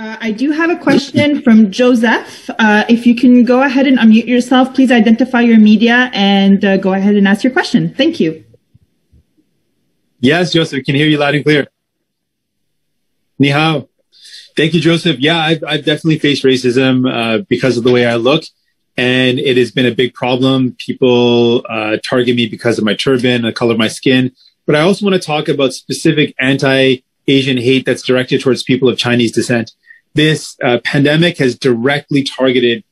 I do have a question from Joseph. If you can go ahead and unmute yourself, please identify your media and go ahead and ask your question. Thank you. Yes, Joseph, can hear you loud and clear. Ni hao. Thank you, Joseph. Yeah, I've definitely faced racism because of the way I look, and it has been a big problem. People target me because of my turban, the color of my skin. But I also want to talk about specific anti-Asian hate that's directed towards people of Chinese descent. This pandemic has directly targeted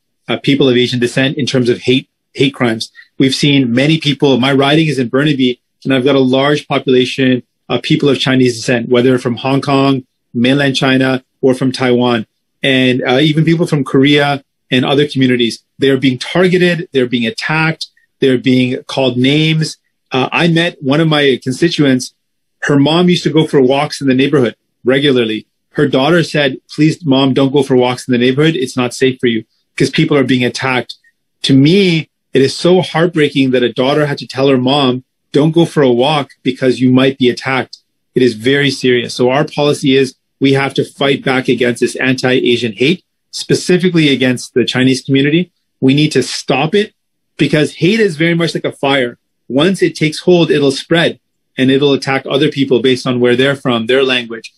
people of Asian descent in terms of hate crimes. We've seen many people. My riding is in Burnaby, and I've got a large population of people of Chinese descent, whether from Hong Kong, mainland China, or from Taiwan, and even people from Korea and other communities. They're being targeted. They're being attacked. They're being called names. I met one of my constituents. Her mom used to go for walks in the neighborhood regularly. Her daughter said, please, mom, don't go for walks in the neighborhood. It's not safe for you, because people are being attacked. To me, it is so heartbreaking that a daughter had to tell her mom, don't go for a walk because you might be attacked. It is very serious. So our policy is we have to fight back against this anti-Asian hate, specifically against the Chinese community. We need to stop it, because hate is very much like a fire. Once it takes hold, it'll spread and it'll attack other people based on where they're from, their language.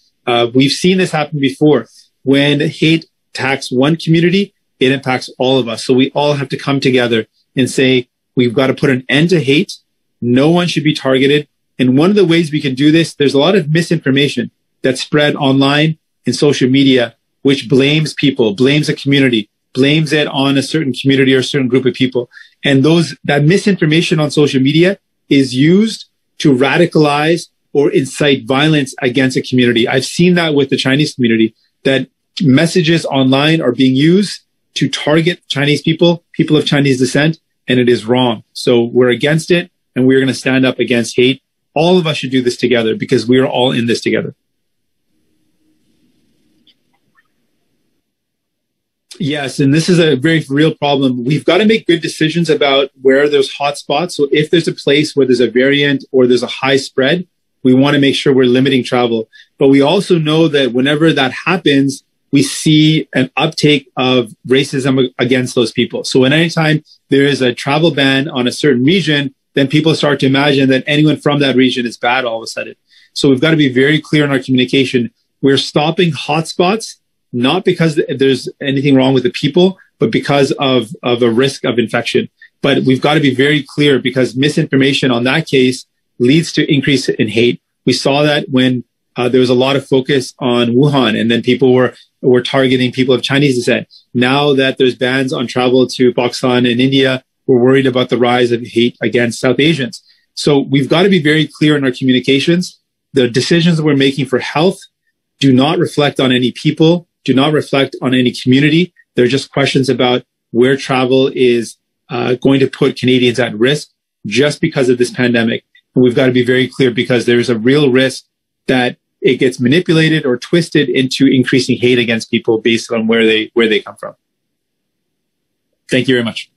We've seen this happen before. When hate attacks one community, it impacts all of us. So we all have to come together and say, we've got to put an end to hate. No one should be targeted. And one of the ways we can do this, there's a lot of misinformation that's spread online and social media, which blames people, blames a community, blames it on a certain community or a certain group of people. And that misinformation on social media is used to radicalize or incite violence against a community. I've seen that with the Chinese community, that messages online are being used to target Chinese people of Chinese descent, and it is wrong. So we're against it, and we're going to stand up against hate. All of us should do this together, because we are all in this together. Yes, and this is a very real problem. We've got to make good decisions about where there's hot spots. So if there's a place where there's a variant or there's a high spread, we want to make sure we're limiting travel. But we also know that whenever that happens, we see an uptake of racism against those people. So when anytime there is a travel ban on a certain region, then people start to imagine that anyone from that region is bad all of a sudden. So we've got to be very clear in our communication. We're stopping hotspots, not because there's anything wrong with the people, but because of a risk of infection. But we've got to be very clear, because misinformation on that case leads to increase in hate. We saw that when there was a lot of focus on Wuhan, and then people were targeting people of Chinese descent. Now that there's bans on travel to Pakistan and India, we're worried about the rise of hate against South Asians. So we've got to be very clear in our communications. The decisions that we're making for health do not reflect on any people, do not reflect on any community. They're just questions about where travel is going to put Canadians at risk just because of this pandemic. And we've got to be very clear, because there's a real risk that it gets manipulated or twisted into increasing hate against people based on where they come from. Thank you very much.